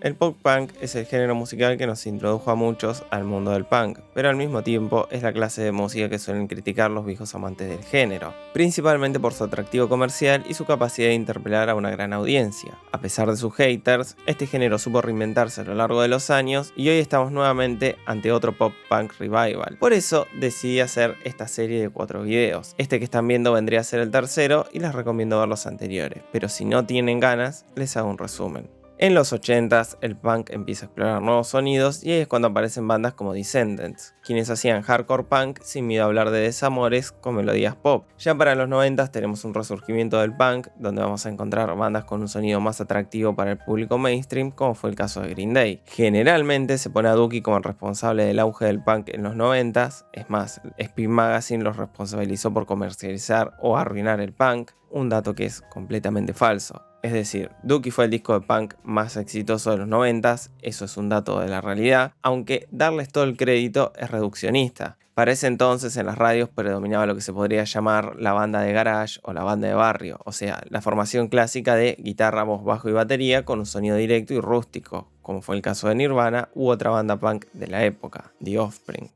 El pop punk es el género musical que nos introdujo a muchos al mundo del punk, pero al mismo tiempo es la clase de música que suelen criticar los viejos amantes del género, principalmente por su atractivo comercial y su capacidad de interpelar a una gran audiencia. A pesar de sus haters, este género supo reinventarse a lo largo de los años y hoy estamos nuevamente ante otro pop punk revival. Por eso decidí hacer esta serie de 4 videos. Este que están viendo vendría a ser el tercero y les recomiendo ver los anteriores, pero si no tienen ganas, les hago un resumen. En los 80s, el punk empieza a explorar nuevos sonidos y ahí es cuando aparecen bandas como Descendents, quienes hacían hardcore punk sin miedo a hablar de desamores con melodías pop. Ya para los 90s tenemos un resurgimiento del punk, donde vamos a encontrar bandas con un sonido más atractivo para el público mainstream, como fue el caso de Green Day. Generalmente se pone a Dookie como el responsable del auge del punk en los 90s, es más, Spin Magazine los responsabilizó por comercializar o arruinar el punk, un dato que es completamente falso. Es decir, Dookie fue el disco de punk más exitoso de los 90s, eso es un dato de la realidad, aunque darles todo el crédito es reduccionista. Para ese entonces en las radios predominaba lo que se podría llamar la banda de garage o la banda de barrio, o sea, la formación clásica de guitarra, voz, bajo y batería con un sonido directo y rústico, como fue el caso de Nirvana u otra banda punk de la época, The Offspring.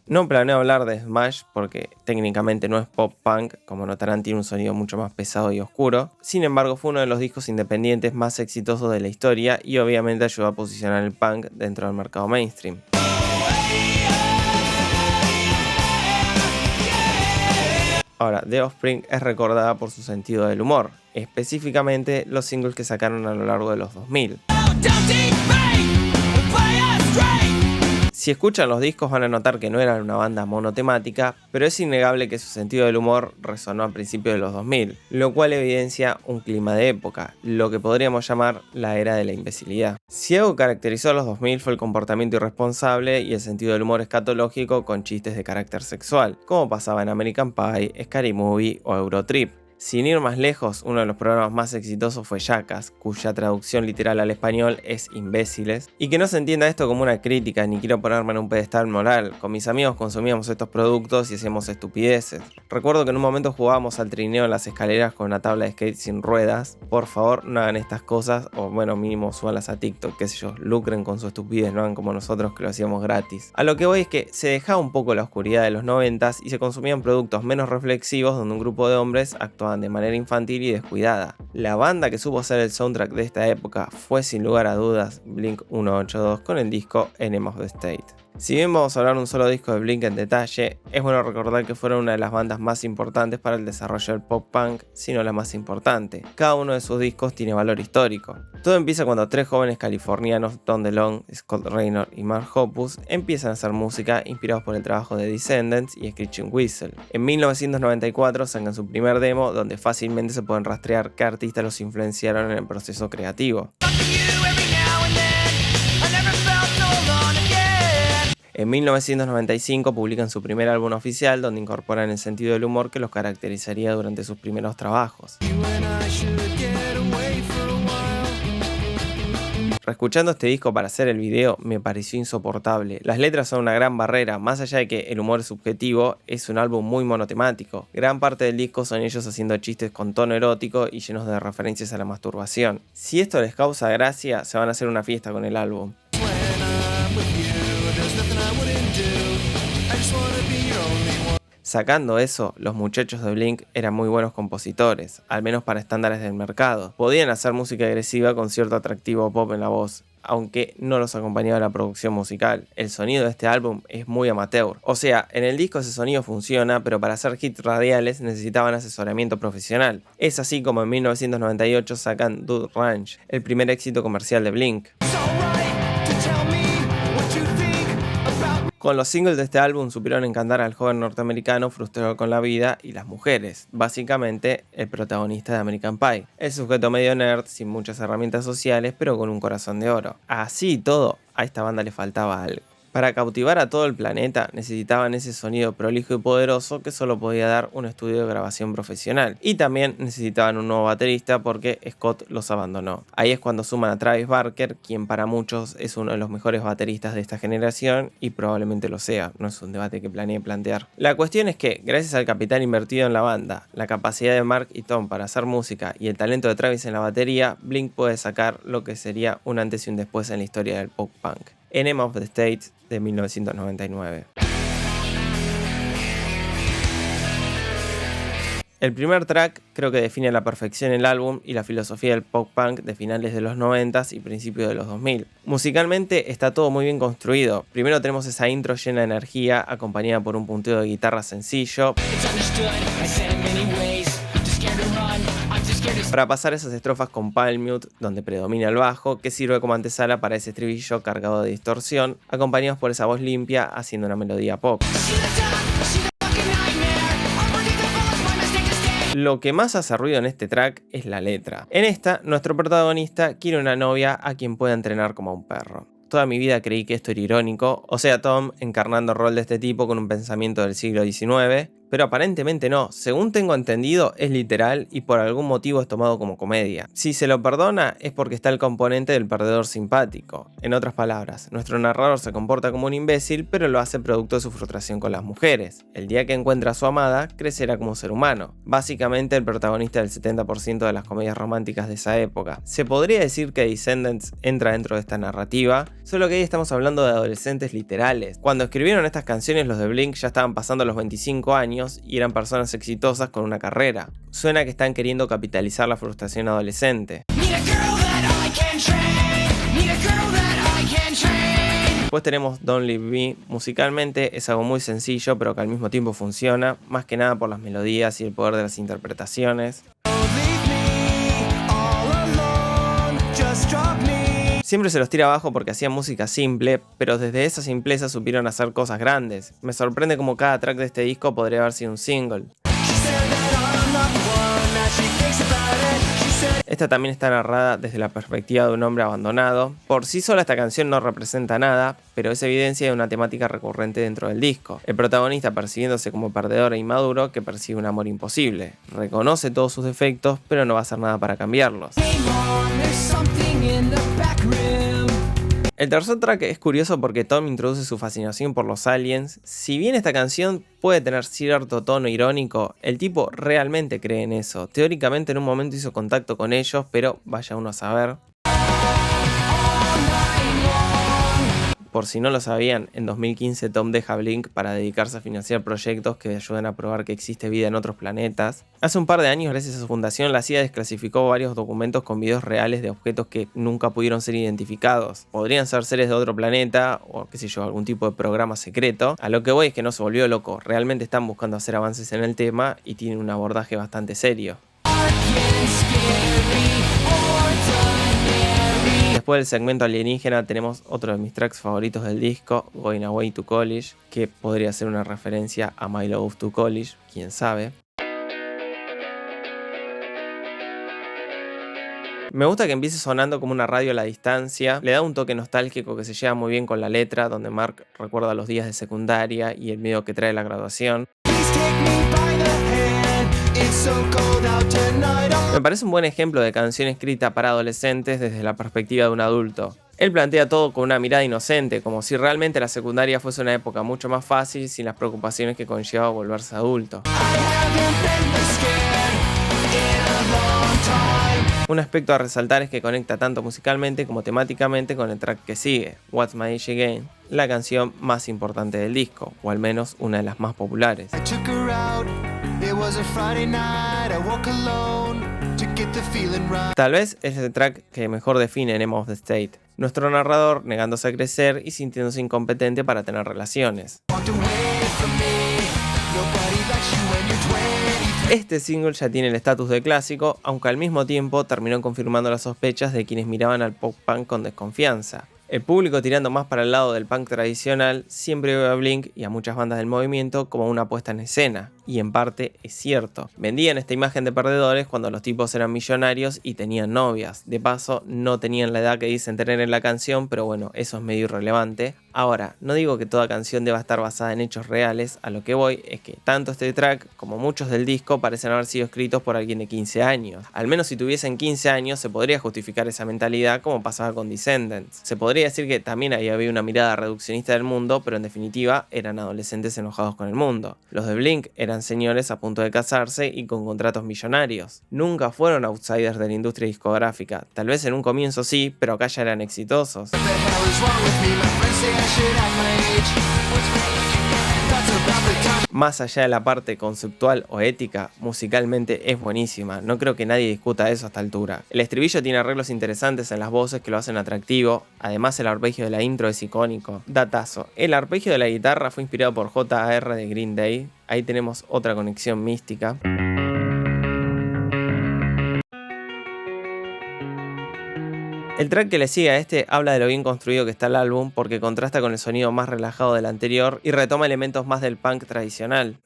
No planeo hablar de Smash porque técnicamente no es pop punk, como notarán tiene un sonido mucho más pesado y oscuro. Sin embargo fue uno de los discos independientes más exitosos de la historia y obviamente ayudó a posicionar el punk dentro del mercado mainstream. Ahora, The Offspring es recordada por su sentido del humor, específicamente los singles que sacaron a lo largo de los 2000. Si escuchan los discos van a notar que no eran una banda monotemática, pero es innegable que su sentido del humor resonó a principios de los 2000, lo cual evidencia un clima de época, lo que podríamos llamar la era de la imbecilidad. Si algo caracterizó a los 2000 fue el comportamiento irresponsable y el sentido del humor escatológico con chistes de carácter sexual, como pasaba en American Pie, Scary Movie o Eurotrip. Sin ir más lejos, uno de los programas más exitosos fue Jackass, cuya traducción literal al español es imbéciles, y que no se entienda esto como una crítica ni quiero ponerme en un pedestal moral. Con mis amigos consumíamos estos productos y hacíamos estupideces. Recuerdo que en un momento jugábamos al trineo en las escaleras con una tabla de skate sin ruedas. Por favor, no hagan estas cosas, o bueno, mínimo súbanlas a TikTok, qué sé yo, lucren con su estupidez, no hagan como nosotros que lo hacíamos gratis. A lo que voy es que se dejaba un poco la oscuridad de los 90s y se consumían productos menos reflexivos donde un grupo de hombres actuaban de manera infantil y descuidada. La banda que supo ser el soundtrack de esta época fue sin lugar a dudas Blink 182 con el disco Enema of the State. Si bien vamos a hablar de un solo disco de Blink en detalle, es bueno recordar que fueron una de las bandas más importantes para el desarrollo del pop punk, si no la más importante. Cada uno de sus discos tiene valor histórico. Todo empieza cuando 3 jóvenes californianos, Tom DeLonge, Scott Raynor y Mark Hoppus, empiezan a hacer música inspirados por el trabajo de Descendents y Screeching Weasel. En 1994 sacan su primer demo donde fácilmente se pueden rastrear qué artistas los influenciaron en el proceso creativo. En 1995 publican su primer álbum oficial donde incorporan el sentido del humor que los caracterizaría durante sus primeros trabajos. Reescuchando este disco para hacer el video me pareció insoportable. Las letras son una gran barrera, más allá de que el humor es subjetivo, es un álbum muy monotemático. Gran parte del disco son ellos haciendo chistes con tono erótico y llenos de referencias a la masturbación. Si esto les causa gracia, se van a hacer una fiesta con el álbum. Sacando eso, los muchachos de Blink eran muy buenos compositores, al menos para estándares del mercado. Podían hacer música agresiva con cierto atractivo pop en la voz, aunque no los acompañaba la producción musical. El sonido de este álbum es muy amateur. O sea, en el disco ese sonido funciona, pero para hacer hits radiales necesitaban asesoramiento profesional. Es así como en 1998 sacan Dude Ranch, el primer éxito comercial de Blink. Con los singles de este álbum supieron encantar al joven norteamericano frustrado con la vida y las mujeres, básicamente el protagonista de American Pie, el sujeto medio nerd sin muchas herramientas sociales pero con un corazón de oro. Así y todo, a esta banda le faltaba algo. Para cautivar a todo el planeta necesitaban ese sonido prolijo y poderoso que solo podía dar un estudio de grabación profesional. Y también necesitaban un nuevo baterista porque Scott los abandonó. Ahí es cuando suman a Travis Barker, quien para muchos es uno de los mejores bateristas de esta generación y probablemente lo sea, no es un debate que planeé plantear. La cuestión es que, gracias al capital invertido en la banda, la capacidad de Mark y Tom para hacer música y el talento de Travis en la batería, Blink puede sacar lo que sería un antes y un después en la historia del pop punk. Enema of the State de 1999. El primer track creo que define a la perfección el álbum y la filosofía del pop punk de finales de los 90s y principios de los 2000. Musicalmente está todo muy bien construido. Primero tenemos esa intro llena de energía acompañada por un punteo de guitarra sencillo para pasar esas estrofas con palm mute donde predomina el bajo, que sirve como antesala para ese estribillo cargado de distorsión, acompañados por esa voz limpia haciendo una melodía pop. Lo que más hace ruido en este track es la letra. En esta, nuestro protagonista quiere una novia a quien pueda entrenar como a un perro. Toda mi vida creí que esto era irónico, o sea, Tom encarnando el rol de este tipo con un pensamiento del siglo XIX, pero aparentemente no. Según tengo entendido, es literal y por algún motivo es tomado como comedia. Si se lo perdona es porque está el componente del perdedor simpático. En otras palabras, nuestro narrador se comporta como un imbécil, pero lo hace producto de su frustración con las mujeres. El día que encuentra a su amada, crecerá como ser humano. Básicamente el protagonista del 70% de las comedias románticas de esa época. Se podría decir que Descendants entra dentro de esta narrativa, solo que ahí estamos hablando de adolescentes literales. Cuando escribieron estas canciones los de Blink ya estaban pasando los 25 años y eran personas exitosas con una carrera. Suena que están queriendo capitalizar la frustración adolescente. Después tenemos Don't Leave Me. Musicalmente es algo muy sencillo pero que al mismo tiempo funciona, más que nada por las melodías y el poder de las interpretaciones. Siempre se los tira abajo porque hacían música simple, pero desde esa simpleza supieron hacer cosas grandes. Me sorprende como cada track de este disco podría haber sido un single. Esta también está narrada desde la perspectiva de un hombre abandonado. Por sí sola esta canción no representa nada, pero es evidencia de una temática recurrente dentro del disco. El protagonista percibiéndose como perdedor e inmaduro que persigue un amor imposible. Reconoce todos sus defectos, pero no va a hacer nada para cambiarlos. El tercer track es curioso porque Tom introduce su fascinación por los aliens. Si bien esta canción puede tener cierto tono irónico, el tipo realmente cree en eso. Teóricamente en un momento hizo contacto con ellos, pero vaya uno a saber. Por si no lo sabían, en 2015 Tom deja Blink para dedicarse a financiar proyectos que ayudan a probar que existe vida en otros planetas. Hace un par de años, gracias a su fundación, la CIA desclasificó varios documentos con videos reales de objetos que nunca pudieron ser identificados. Podrían ser seres de otro planeta o qué sé yo, algún tipo de programa secreto. A lo que voy es que no se volvió loco, realmente están buscando hacer avances en el tema y tienen un abordaje bastante serio. Después del segmento alienígena tenemos otro de mis tracks favoritos del disco, Going Away to College, que podría ser una referencia a My Love to College, quién sabe. Me gusta que empiece sonando como una radio a la distancia, le da un toque nostálgico que se lleva muy bien con la letra, donde Mark recuerda los días de secundaria y el miedo que trae la graduación. Me parece un buen ejemplo de canción escrita para adolescentes desde la perspectiva de un adulto. Él plantea todo con una mirada inocente, como si realmente la secundaria fuese una época mucho más fácil sin las preocupaciones que conlleva volverse adulto. Un aspecto a resaltar es que conecta tanto musicalmente como temáticamente con el track que sigue, What's My Age Again, la canción más importante del disco, o al menos una de las más populares. Tal vez es el track que mejor define Enema of the State. Nuestro narrador negándose a crecer y sintiéndose incompetente para tener relaciones. Este single ya tiene el estatus de clásico, aunque al mismo tiempo terminó confirmando las sospechas de quienes miraban al pop punk con desconfianza. El público tirando más para el lado del punk tradicional siempre ve a Blink y a muchas bandas del movimiento como una puesta en escena, y en parte es cierto. Vendían esta imagen de perdedores cuando los tipos eran millonarios y tenían novias. De paso, no tenían la edad que dicen tener en la canción, pero bueno, eso es medio irrelevante. Ahora, no digo que toda canción deba estar basada en hechos reales, a lo que voy es que tanto este track como muchos del disco parecen haber sido escritos por alguien de 15 años. Al menos si tuviesen 15 años se podría justificar esa mentalidad como pasaba con Descendants. Se podría decir que también ahí había una mirada reduccionista del mundo, pero en definitiva eran adolescentes enojados con el mundo. Los de Blink eran señores a punto de casarse y con contratos millonarios. Nunca fueron outsiders de la industria discográfica. Tal vez en un comienzo sí, pero acá ya eran exitosos. Más allá de la parte conceptual o ética, musicalmente es buenísima, no creo que nadie discuta eso a esta altura. El estribillo tiene arreglos interesantes en las voces que lo hacen atractivo, además el arpegio de la intro es icónico. Datazo, el arpegio de la guitarra fue inspirado por J.A.R. de Green Day, ahí tenemos otra conexión mística. El track que le sigue a este habla de lo bien construido que está el álbum porque contrasta con el sonido más relajado del anterior y retoma elementos más del punk tradicional.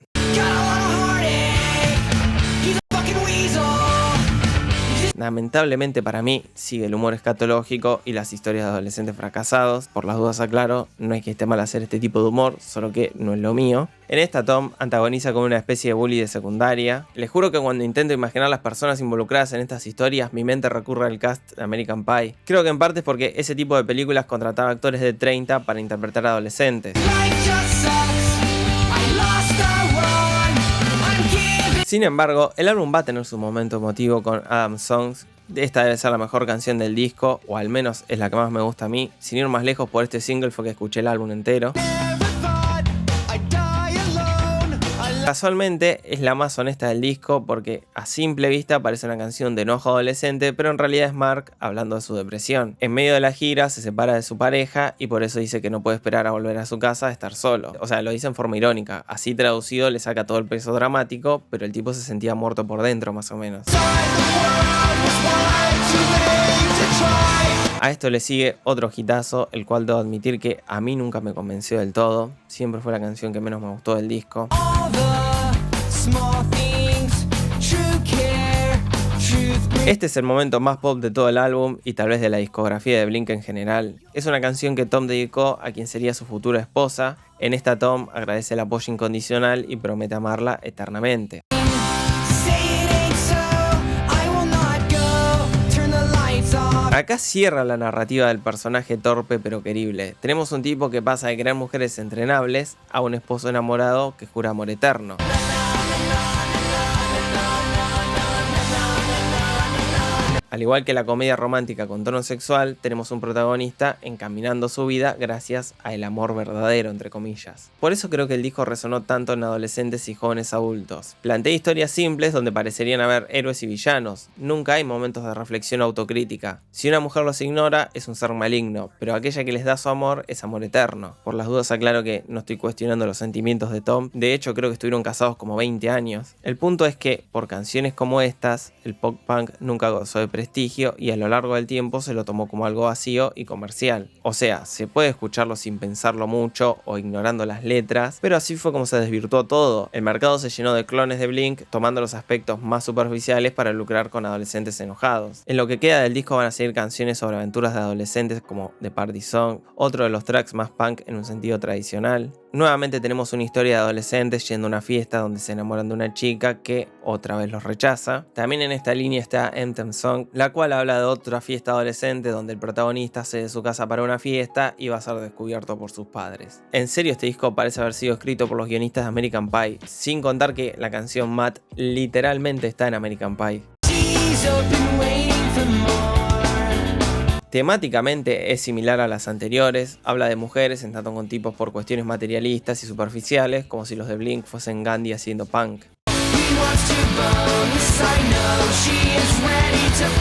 Lamentablemente para mí sigue el humor escatológico y las historias de adolescentes fracasados. Por las dudas aclaro, no es que esté mal hacer este tipo de humor, solo que no es lo mío. En esta Tom antagoniza como una especie de bully de secundaria. Les juro que cuando intento imaginar las personas involucradas en estas historias, mi mente recurre al cast de American Pie. Creo que en parte es porque ese tipo de películas contrataba actores de 30 para interpretar a adolescentes. Sin embargo, el álbum va a tener su momento emotivo con Adam's Songs. Esta debe ser la mejor canción del disco, o al menos es la que más me gusta a mí. Sin ir más lejos, por este single fue que escuché el álbum entero. Casualmente es la más honesta del disco porque a simple vista parece una canción de enojo adolescente, pero en realidad es Mark hablando de su depresión. En medio de la gira se separa de su pareja y por eso dice que no puede esperar a volver a su casa a estar solo. O sea, lo dice en forma irónica. Así traducido le saca todo el peso dramático, pero el tipo se sentía muerto por dentro más o menos. A esto le sigue otro hitazo, el cual debo admitir que a mí nunca me convenció del todo. Siempre fue la canción que menos me gustó del disco. Este es el momento más pop de todo el álbum y tal vez de la discografía de Blink en general. Es una canción que Tom dedicó a quien sería su futura esposa. En esta Tom agradece el apoyo incondicional y promete amarla eternamente. Acá cierra la narrativa del personaje torpe pero querible. Tenemos un tipo que pasa de querer mujeres entrenables a un esposo enamorado que jura amor eterno. Al igual que la comedia romántica con tono sexual, tenemos un protagonista encaminando su vida gracias al amor verdadero, entre comillas. Por eso creo que el disco resonó tanto en adolescentes y jóvenes adultos. Plantea historias simples donde parecerían haber héroes y villanos. Nunca hay momentos de reflexión o autocrítica. Si una mujer los ignora, es un ser maligno, pero aquella que les da su amor es amor eterno. Por las dudas aclaro que no estoy cuestionando los sentimientos de Tom. De hecho, creo que estuvieron casados como 20 años. El punto es que, por canciones como estas, el pop punk nunca gozó de prestigio y a lo largo del tiempo se lo tomó como algo vacío y comercial. O sea, se puede escucharlo sin pensarlo mucho o ignorando las letras, pero así fue como se desvirtuó todo. El mercado se llenó de clones de Blink, tomando los aspectos más superficiales para lucrar con adolescentes enojados. En lo que queda del disco van a seguir canciones sobre aventuras de adolescentes como The Party Song, otro de los tracks más punk en un sentido tradicional. Nuevamente tenemos una historia de adolescentes yendo a una fiesta donde se enamoran de una chica que otra vez los rechaza. También en esta línea está Anthem Song, la cual habla de otra fiesta adolescente donde el protagonista sale de su casa para una fiesta y va a ser descubierto por sus padres. En serio, este disco parece haber sido escrito por los guionistas de American Pie, sin contar que la canción Matt literalmente está en American Pie. Temáticamente es similar a las anteriores, habla de mujeres en tanto con tipos por cuestiones materialistas y superficiales, como si los de Blink fuesen Gandhi haciendo punk.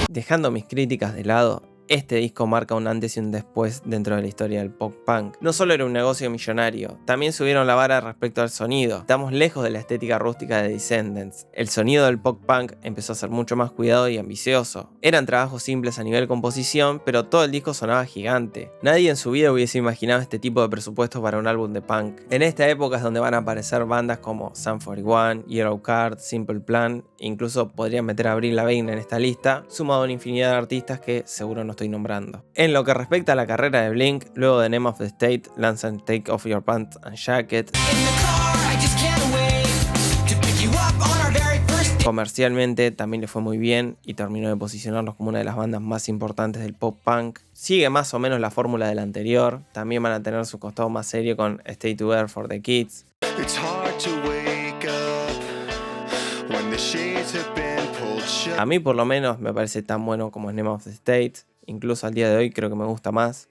Dejando mis críticas de lado, Este disco marca un antes y un después dentro de la historia del pop punk. No solo era un negocio millonario, también subieron la vara respecto al sonido. Estamos lejos de la estética rústica de Descendants. El sonido del pop punk empezó a ser mucho más cuidado y ambicioso. Eran trabajos simples a nivel composición, pero todo el disco sonaba gigante. Nadie en su vida hubiese imaginado este tipo de presupuesto para un álbum de punk. En esta época es donde van a aparecer bandas como Sum 41, Yellow Card, Simple Plan, e incluso podrían meter a Avril Lavigne en esta lista, sumado a una infinidad de artistas que seguro no estoy nombrando. En lo que respecta a la carrera de Blink, luego de Name of the State lanzan Take Off Your Pants and Jacket. Comercialmente también le fue muy bien y terminó de posicionarlos como una de las bandas más importantes del pop punk. Sigue más o menos la fórmula del anterior, también van a tener su costado más serio con Stay Together for the Kids. A mí por lo menos me parece tan bueno como Name of the State, incluso al día de hoy creo que me gusta más.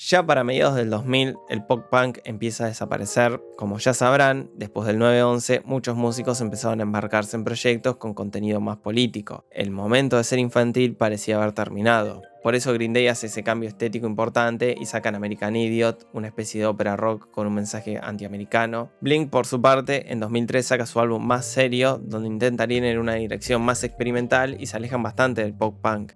Ya para mediados del 2000, el pop punk empieza a desaparecer. Como ya sabrán, después del 9/11, muchos músicos empezaron a embarcarse en proyectos con contenido más político. El momento de ser infantil parecía haber terminado. Por eso Green Day hace ese cambio estético importante y sacan American Idiot, una especie de ópera rock con un mensaje antiamericano. Blink, por su parte, en 2003 saca su álbum más serio, donde intentan ir en una dirección más experimental y se alejan bastante del pop punk.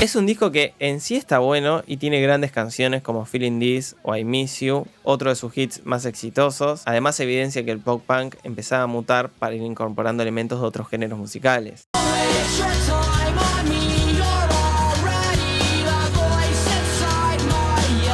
Es un disco que en sí está bueno y tiene grandes canciones como Feeling This o I Miss You, otro de sus hits más exitosos. Además evidencia que el pop punk empezaba a mutar para ir incorporando elementos de otros géneros musicales.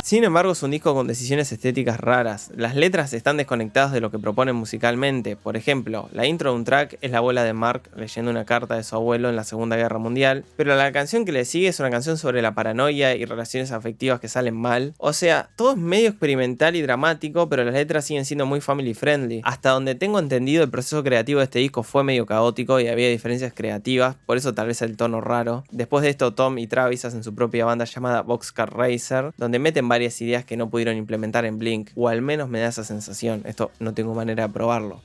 Sin embargo, es un disco con decisiones estéticas raras. Las letras están desconectadas de lo que proponen musicalmente. Por ejemplo, la intro de un track es la abuela de Mark leyendo una carta de su abuelo en la Segunda Guerra Mundial, pero la canción que le sigue es una canción sobre la paranoia y relaciones afectivas que salen mal. O sea, todo es medio experimental y dramático, pero las letras siguen siendo muy family friendly. Hasta donde tengo entendido, el proceso creativo de este disco fue medio caótico y había diferencias creativas, por eso tal vez el tono raro. Después de esto, Tom y Travis hacen su propia banda llamada Boxcar Racer, donde meten varias ideas que no pudieron implementar en Blink, o al menos me da esa sensación. Esto no tengo manera de probarlo.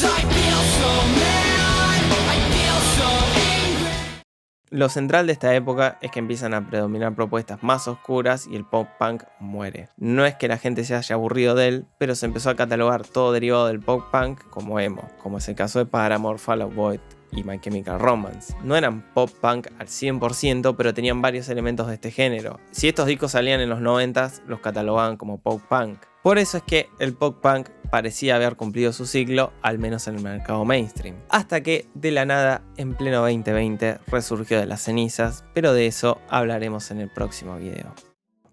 Lo central de esta época es que empiezan a predominar propuestas más oscuras y el pop punk muere. No es que la gente se haya aburrido de él, pero se empezó a catalogar todo derivado del pop punk como emo, como es el caso de Paramore, Fall Out Boy y My Chemical Romance. No eran pop punk al 100%, pero tenían varios elementos de este género. Si estos discos salían en los 90s, los catalogaban como pop punk. Por eso es que el pop punk parecía haber cumplido su ciclo, al menos en el mercado mainstream. Hasta que, de la nada, en pleno 2020, resurgió de las cenizas, pero de eso hablaremos en el próximo video.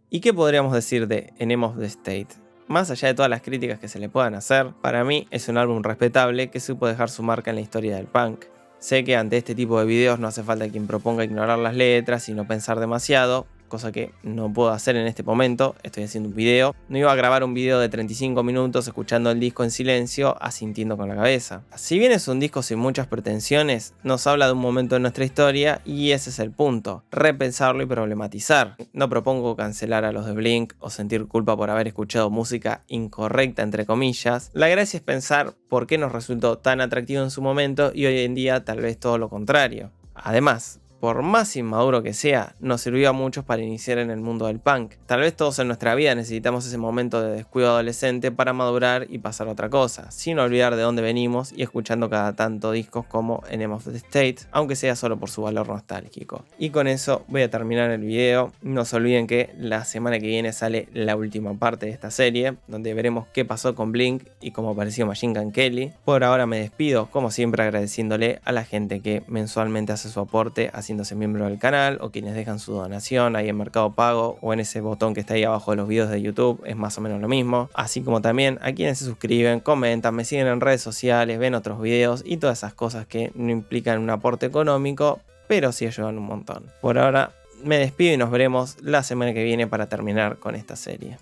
¿Y qué podríamos decir de Name of the State? Más allá de todas las críticas que se le puedan hacer, para mí es un álbum respetable que supo dejar su marca en la historia del punk. Sé que ante este tipo de videos no hace falta quien proponga ignorar las letras y no pensar demasiado, cosa que no puedo hacer en este momento. Estoy haciendo un video. No iba a grabar un video de 35 minutos escuchando el disco en silencio, asintiendo con la cabeza. Si bien es un disco sin muchas pretensiones, nos habla de un momento de nuestra historia y ese es el punto, repensarlo y problematizar. No propongo cancelar a los de Blink o sentir culpa por haber escuchado música incorrecta entre comillas. La gracia es pensar por qué nos resultó tan atractivo en su momento y hoy en día tal vez todo lo contrario. Además, por más inmaduro que sea, nos sirvió a muchos para iniciar en el mundo del punk. Tal vez todos en nuestra vida necesitamos ese momento de descuido adolescente para madurar y pasar a otra cosa, sin olvidar de dónde venimos y escuchando cada tanto discos como Name of the State, aunque sea solo por su valor nostálgico. Y con eso voy a terminar el video. No se olviden que la semana que viene sale la última parte de esta serie, donde veremos qué pasó con Blink y cómo apareció Machine Gun Kelly. Por ahora me despido, como siempre agradeciéndole a la gente que mensualmente hace su aporte haciéndose miembro del canal, o quienes dejan su donación ahí en Mercado Pago o en ese botón que está ahí abajo de los videos de YouTube, es más o menos lo mismo. Así como también a quienes se suscriben, comentan, me siguen en redes sociales, ven otros videos y todas esas cosas que no implican un aporte económico, pero sí ayudan un montón. Por ahora me despido y nos veremos la semana que viene para terminar con esta serie.